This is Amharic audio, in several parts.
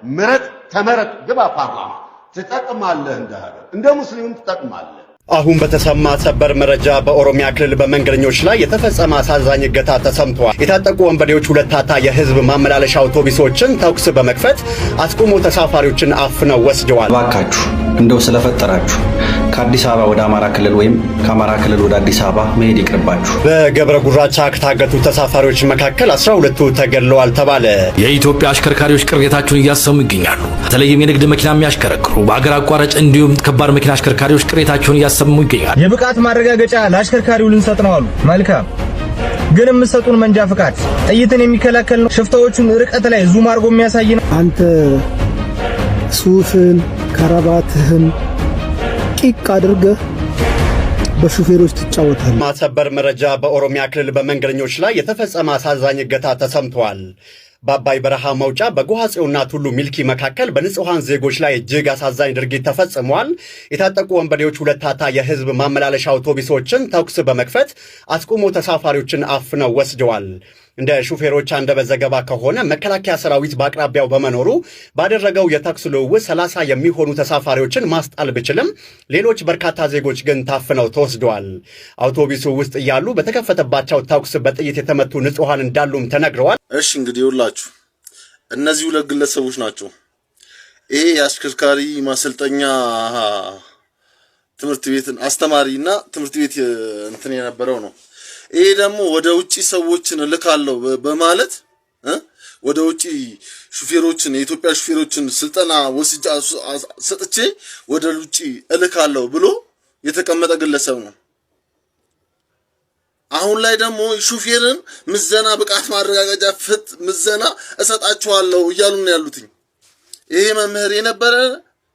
ምረጥ ተመረጥ ግባ ፓርላማ ትጠቅማለህ እንደ ሙስሊም ትጠቅማለህ። አሁን በተሰማ ሰበር መረጃ በኦሮሚያ ክልል በመንገደኞች ላይ የተፈጸመ አሳዛኝ እገታ ተሰምቷል። የታጠቁ ወንበዴዎች ሁለት ታታ የህዝብ ማመላለሻ አውቶቡሶችን ተኩስ በመክፈት አስቆሞ ተሳፋሪዎችን አፍነው ወስደዋል። ባካችሁ እንደው ስለፈጠራችሁ ከአዲስ አበባ ወደ አማራ ክልል ወይም ከአማራ ክልል ወደ አዲስ አበባ መሄድ ይቅርባችሁ። በገብረ ጉራቻ ከታገቱ ተሳፋሪዎች መካከል 12ቱ ተገድለዋል ተባለ። የኢትዮጵያ አሽከርካሪዎች ቅሬታቸውን እያሰሙ ይገኛሉ። በተለይም የንግድ መኪና የሚያሽከረክሩ በአገር አቋራጭ እንዲሁም ከባድ መኪና አሽከርካሪዎች ቅሬታቸውን እያሰሙ ይገኛሉ። የብቃት ማረጋገጫ ለአሽከርካሪው ልንሰጥ ነው አሉ። መልካም ግን የምትሰጡን መንጃ ፍቃድ ጥይትን የሚከላከል ነው። ሽፍታዎቹን ርቀት ላይ ዙም አድርጎ የሚያሳይ ነው። አንተ ሱፍን ከረባትህን ቂቅ አድርገህ በሹፌሮች ትጫወታለህ። ማሰበር መረጃ በኦሮሚያ ክልል በመንገደኞች ላይ የተፈጸመ አሳዛኝ እገታ ተሰምቷል። በአባይ በረሃ መውጫ በጎሃጽዮንና ቱሉ ሚልኪ መካከል በንጹሃን ዜጎች ላይ እጅግ አሳዛኝ ድርጊት ተፈጽሟል። የታጠቁ ወንበዴዎች ሁለት ታታ የህዝብ ማመላለሻ አውቶቡሶችን ተኩስ በመክፈት አስቆሞ ተሳፋሪዎችን አፍነው ወስደዋል። እንደ ሹፌሮች አንደበት ዘገባ ከሆነ መከላከያ ሰራዊት በአቅራቢያው በመኖሩ ባደረገው የተኩስ ልውውጥ 30 የሚሆኑ ተሳፋሪዎችን ማስጣል ቢችልም ሌሎች በርካታ ዜጎች ግን ታፍነው ተወስደዋል። አውቶቡሱ ውስጥ እያሉ በተከፈተባቸው ተኩስ በጥይት የተመቱ ንጹሃን እንዳሉም ተነግረዋል። እሺ እንግዲህ ይኸውላችሁ እነዚህ ሁለት ግለሰቦች ናቸው። ይሄ የአሽከርካሪ ማሰልጠኛ ትምህርት ቤትን አስተማሪና ትምህርት ቤት እንትን የነበረው ነው። ይሄ ደግሞ ወደ ውጪ ሰዎችን ልካለው በማለት ወደ ውጪ ሹፌሮችን የኢትዮጵያ ሹፌሮችን ስልጠና ወስጃ ሰጥቼ ወደ ውጪ እልካለው ብሎ የተቀመጠ ግለሰብ ነው። አሁን ላይ ደግሞ ሹፌርን ምዘና ብቃት ማረጋገጫ ምዘና እሰጣቸዋለሁ እያሉ ነው ያሉትኝ። ይሄ መምህር የነበረ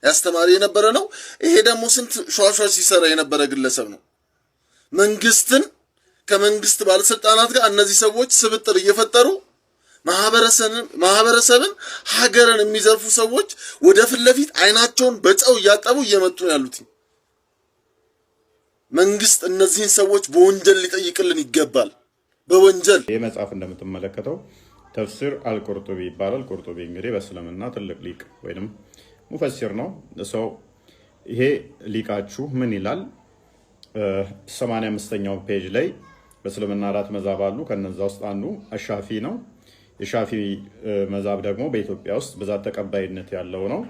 ያስተማሪ የነበረ ነው። ይሄ ደግሞ ስንት ሿሿ ሲሰራ የነበረ ግለሰብ ነው። መንግስትን ከመንግስት ባለስልጣናት ጋር እነዚህ ሰዎች ስብጥር እየፈጠሩ ማህበረሰብን ሀገርን የሚዘርፉ ሰዎች ወደ ፊት ለፊት አይናቸውን በጨው እያጠቡ እየመጡ ነው ያሉት። መንግስት እነዚህን ሰዎች በወንጀል ሊጠይቅልን ይገባል። በወንጀል ይህ መጽሐፍ እንደምትመለከተው ተፍሲር አልቁርጡቢ ይባላል። ቁርጡቢ እንግዲህ በእስልምና ትልቅ ሊቅ ወይንም ሙፈሲር ነው። ሰው ይሄ ሊቃችሁ ምን ይላል? 85ኛው ፔጅ ላይ በእስልምና 4 መዛብ አሉ። ከነዛ ውስጥ አንዱ አሻፊ ነው። የሻፊ መዛብ ደግሞ በኢትዮጵያ ውስጥ ብዛት ተቀባይነት ያለው ነው።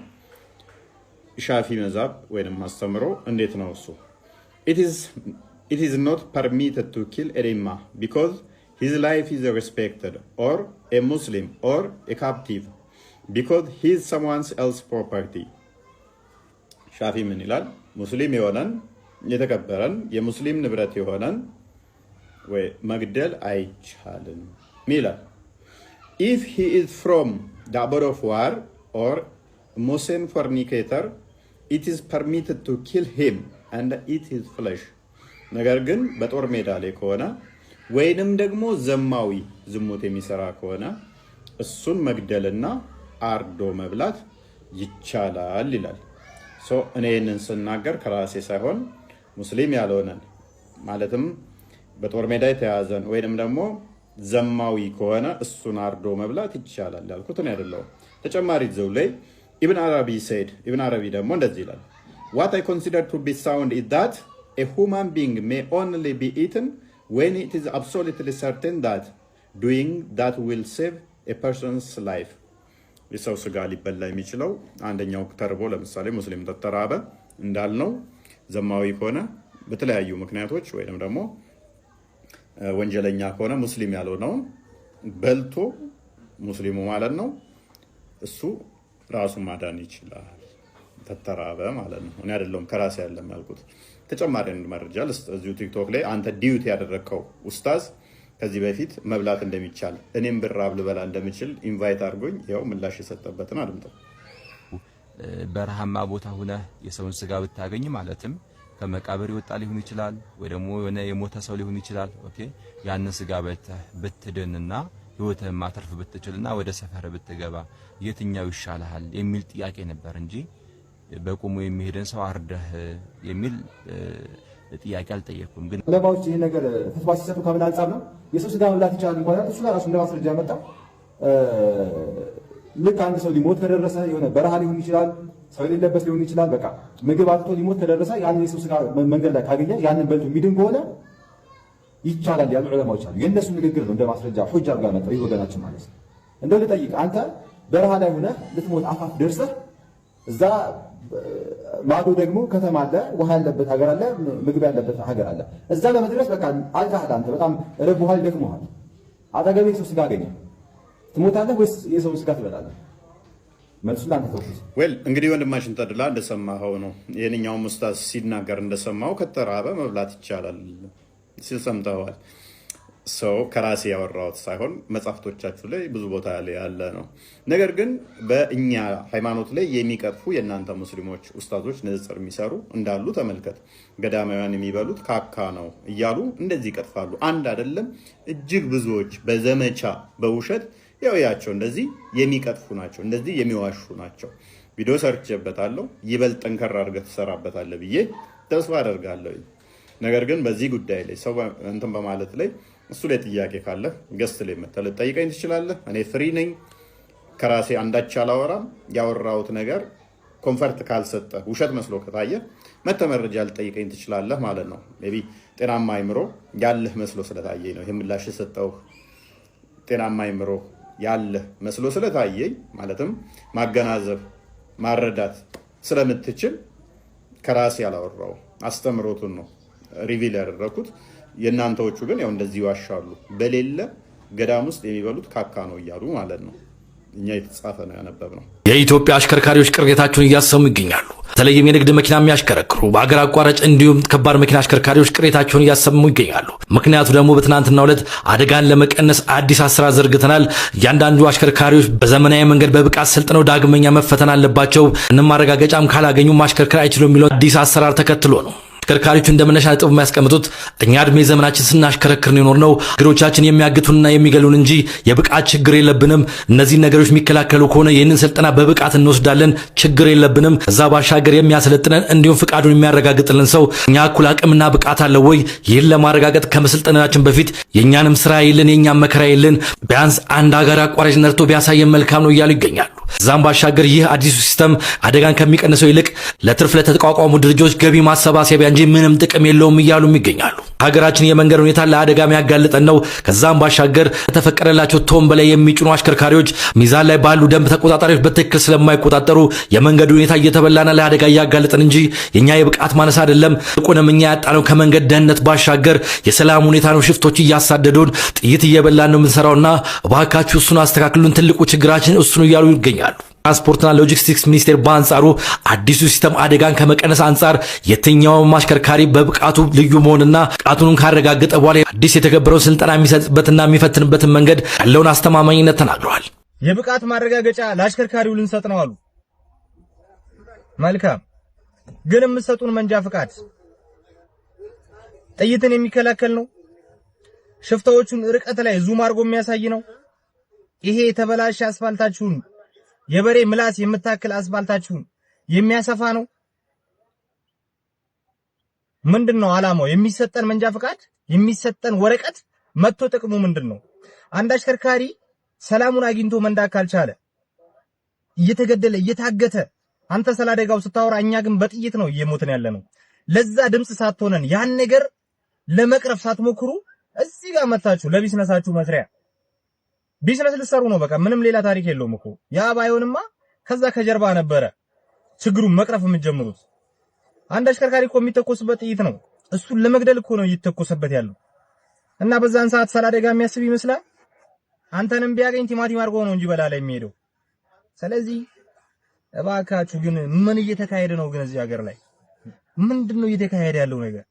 ሻፊ መዛብ ወይንም አስተምሮ እንዴት ነው እሱ? It is not permitted to kill a dhimma because his life is respected, or a Muslim or a captive because he is someone else's property. ሻፊ ምን ይላል? ሙስሊም የሆነን የተከበረን የሙስሊም ንብረት የሆነን ወይ መግደል አይቻልም ይላል። If he is from the abode of war or Muslim fornicator, it is permitted to kill him and eat his flesh. ነገር ግን በጦር ሜዳ ላይ ከሆነ ወይንም ደግሞ ዘማዊ ዝሙት የሚሰራ ከሆነ እሱን መግደልና አርዶ መብላት ይቻላል ይላል። እኔ ይህንን ስናገር ከራሴ ሳይሆን ሙስሊም ያልሆነን ማለትም በጦር ሜዳ የተያዘን ወይንም ደግሞ ዘማዊ ከሆነ እሱን አርዶ መብላት ይቻላል ያልኩት እኔ አይደለሁም። ተጨማሪ ዘው ላይ ኢብን አረቢ said ኢብን አረቢ ደግሞ እንደዚህ ይላል What I consider to be sound is that a human being may only be eaten when it is absolutely certain that doing that will save a person's life. የሰው ስጋ ሊበላ የሚችለው አንደኛው ተርቦ ለምሳሌ ሙስሊም ተተራበ እንዳልነው ዘማዊ ከሆነ በተለያዩ ምክንያቶች ወይንም ደግሞ ወንጀለኛ ከሆነ ሙስሊም ያልሆነው በልቶ ሙስሊሙ ማለት ነው እሱ ራሱ ማዳን ይችላል ተተራበ ማለት ነው። እኔ አይደለም ከራሴ ያለም ያልኩት። ተጨማሪ መረጃ እዚሁ ቲክቶክ ላይ አንተ ዲዩቲ ያደረከው ኡስታዝ ከዚህ በፊት መብላት እንደሚቻል እኔም ብራብ ልበላ እንደምችል ኢንቫይት አድርጎኝ ያው ምላሽ የሰጠበትን አድምጠው። በረሃማ ቦታ ሆነ የሰውን ስጋ ብታገኝ ማለትም ከመቃብር ይወጣ ሊሆን ይችላል ወይ ደግሞ የሞተ ሰው ሊሆን ይችላል። ኦኬ ያንን ስጋ ብትድንና ህይወትህን ማትረፍ ብትችልና ወደ ሰፈር ብትገባ የትኛው ይሻልሃል የሚል ጥያቄ ነበር እንጂ በቁሙ የሚሄድን ሰው አርደህ የሚል ጥያቄ አልጠየቅኩም። ግን ለማውጭ ይሄ ነገር ተስፋ ሲሰጡ ከምን አንፃር ነው የሰው ስጋ መብላት ይችላል እንኳን እሱ ራሱ እንደማስረጃ መጣ። ልክ አንድ ሰው ሊሞት ከደረሰ የሆነ በረሃ ሊሆን ይችላል፣ ሰው የሌለበት ሊሆን ይችላል። በቃ ምግብ አጥቶ ሊሞት ከደረሰ ያንን የሰው ስጋ መንገድ ላይ ካገኘ ያንን በልቶ የሚድን ከሆነ ይቻላል ያሉ ዑለማዎች አሉ። የእነሱ ንግግር ነው እንደ ማስረጃ ሑጃ አድርጋ መጣው ይህ ወገናችን ማለት ነው። እንደው ልጠይቅ፣ አንተ በረሃ ላይ ሆነህ ልትሞት አፋፍ ደርሰህ እዛ ማዶ ደግሞ ከተማ አለ፣ ውሃ ያለበት ሀገር አለ፣ ምግብ ያለበት ሀገር አለ። እዛ ለመድረስ በቃ አልካህል፣ አንተ በጣም ረቡሃል፣ ደክሞሃል። አጠገብህ የሰው ስጋ አገኘህ፣ ትሞታለህ ወይስ የሰው ስጋ ትበላለህ? መልሱ ላንተ ተውኩት። ወል እንግዲህ ወንድማችን ተድላ እንደሰማኸው ነው። የኛው ኡስታዝ ሲናገር እንደሰማው ከተራበ መብላት ይቻላል ሲል ሰምተዋል። ሰው ከራሴ ያወራሁት ሳይሆን መጽሐፍቶቻችሁ ላይ ብዙ ቦታ ላይ ያለ ነው። ነገር ግን በእኛ ሃይማኖት ላይ የሚቀጥፉ የእናንተ ሙስሊሞች ኡስታዞች ንጽጽር የሚሰሩ እንዳሉ ተመልከት። ገዳማውያን የሚበሉት ካካ ነው እያሉ እንደዚህ ይቀጥፋሉ። አንድ አይደለም እጅግ ብዙዎች በዘመቻ በውሸት ያቸው እንደዚህ የሚቀጥፉ ናቸው፣ እንደዚህ የሚዋሹ ናቸው። ቪዲዮ ሰርቼበታለሁ። ይበልጥ ጠንከር አድርገህ ትሰራበታለህ ብዬ ተስፋ አደርጋለሁ። ነገር ግን በዚህ ጉዳይ ላይ ሰው እንትን በማለት ላይ እሱ ላይ ጥያቄ ካለ ገስት ላይ መተህ ልጠይቀኝ ትችላለህ። እኔ ፍሪ ነኝ። ከራሴ አንዳች አላወራም። ያወራሁት ነገር ኮንፈርት ካልሰጠ ውሸት መስሎ ከታየ መተህ መረጃ ልጠይቀኝ ትችላለህ ማለት ነው። ሜይ ቢ ጤናማ አይምሮ ያለህ መስሎ ስለታየኝ ነው ይሄ ምላሽ የሰጠው። ጤናማ አይምሮ ያለህ መስሎ ስለታየኝ ማለትም ማገናዘብ ማረዳት ስለምትችል ከራሴ ያላወራው አስተምሮቱን ነው ሪቪል ያደረኩት። የእናንተዎቹ ግን ያው እንደዚህ ይዋሻሉ። በሌለ ገዳም ውስጥ የሚበሉት ካካ ነው እያሉ ማለት ነው። እኛ የተጻፈ ነው ያነበብነው። የኢትዮጵያ አሽከርካሪዎች ቅሬታቸውን እያሰሙ ይገኛሉ። በተለይም የንግድ መኪና የሚያሽከረክሩ በአገር አቋራጭ እንዲሁም ከባድ መኪና አሽከርካሪዎች ቅሬታቸውን እያሰሙ ይገኛሉ። ምክንያቱ ደግሞ በትናንትናው ዕለት አደጋን ለመቀነስ አዲስ አሰራር ዘርግተናል፣ እያንዳንዱ አሽከርካሪዎች በዘመናዊ መንገድ በብቃት ሰልጥነው ዳግመኛ መፈተን አለባቸው፣ ምንም ማረጋገጫም ካላገኙ ማሽከርከር አይችሉም የሚለው አዲስ አሰራር ተከትሎ ነው። አሽከርካሪዎቹ እንደመነሻ ነጥብ የሚያስቀምጡት እኛ እድሜ ዘመናችን ስናሽከረክር ነው እግሮቻችን የሚያግቱንና የሚገሉን እንጂ የብቃት ችግር የለብንም። እነዚህ ነገሮች የሚከላከሉ ከሆነ ይህንን ስልጠና በብቃት እንወስዳለን፣ ችግር የለብንም። እዛ ባሻገር የሚያሰለጥነን እንዲሁም ፍቃዱን የሚያረጋግጥልን ሰው እኛ እኩል አቅምና ብቃት አለው ወይ? ይህን ለማረጋገጥ ከመሰልጠናችን በፊት የእኛንም ስራ የለን የእኛም መከራ የለን፣ ቢያንስ አንድ ሀገር አቋራጭ ነርቶ ቢያሳየን መልካም ነው እያሉ ይገኛሉ። እዛም ባሻገር ይህ አዲሱ ሲስተም አደጋን ከሚቀንሰው ይልቅ ለትርፍ ለተቋቋሙ ድርጅቶች ገቢ ማሰባሰቢያ እንጂ ምንም ጥቅም የለውም እያሉም ይገኛሉ። ሀገራችን የመንገድ ሁኔታ ለአደጋ የሚያጋልጠን ነው። ከዛም ባሻገር ከተፈቀደላቸው ቶን በላይ የሚጭኑ አሽከርካሪዎች ሚዛን ላይ ባሉ ደንብ ተቆጣጣሪዎች በትክክል ስለማይቆጣጠሩ የመንገድ ሁኔታ እየተበላና ለአደጋ እያጋለጠን እንጂ የኛ የብቃት ማነስ አይደለም። ጥቁንም እኛ ያጣነው ከመንገድ ደህንነት ባሻገር የሰላም ሁኔታ ነው። ሽፍቶች እያሳደዱን ጥይት እየበላን ነው የምንሰራውና እባካችሁ እሱን አስተካክሉን፣ ትልቁ ችግራችን እሱ ነው እያሉ ይገኛሉ። ትራንስፖርትና ሎጂስቲክስ ሚኒስቴር በአንጻሩ አዲሱ ሲስተም አደጋን ከመቀነስ አንጻር የትኛውም አሽከርካሪ በብቃቱ ልዩ መሆንና ብቃቱን ካረጋገጠ በኋላ አዲስ የተገበረውን ስልጠና የሚሰጥበትና የሚፈትንበትን መንገድ ያለውን አስተማማኝነት ተናግረዋል። የብቃት ማረጋገጫ ለአሽከርካሪው ልንሰጥ ነው አሉ። መልካም፣ ግን የምትሰጡን መንጃ ፍቃድ ጥይትን የሚከላከል ነው? ሽፍታዎቹን ርቀት ላይ ዙም አድርጎ የሚያሳይ ነው? ይሄ የተበላሸ አስፋልታችሁን የበሬ ምላስ የምታክል አስፋልታችሁን የሚያሰፋ ነው? ምንድነው ዓላማው? የሚሰጠን መንጃ ፍቃድ የሚሰጠን ወረቀት መጥቶ ጥቅሙ ምንድነው? አንድ አሽከርካሪ ሰላሙን አግኝቶ መንዳት ካልቻለ እየተገደለ እየታገተ አንተ ስላደጋው ስታወራ እኛ ግን በጥይት ነው እየሞትን ያለ ነው። ለዛ ድምጽ ሳትሆነን ያን ነገር ለመቅረፍ ሳትሞክሩ እዚህ ጋር መጣችሁ ለቢዝነሳችሁ መስሪያ ቢዝነስ ልትሰሩ ነው። በቃ ምንም ሌላ ታሪክ የለውም እኮ። ያ ባይሆንማ ከዛ ከጀርባ ነበረ ችግሩን መቅረፍ የምትጀምሩት። አንድ አሽከርካሪ እኮ የሚተኮስበት ጥይት ነው፣ እሱን ለመግደል እኮ ነው እየተኮሰበት ያለው። እና በዛን ሰዓት ስላደጋ የሚያስብ ይመስላል። አንተንም ቢያገኝ ቲማቲም አድርጎ ነው እንጂ በላላ የሚሄደው። ስለዚህ እባካችሁ ግን ምን እየተካሄደ ነው? ግን እዚህ ሀገር ላይ ምንድነው እየተካሄደ ያለው ነገር?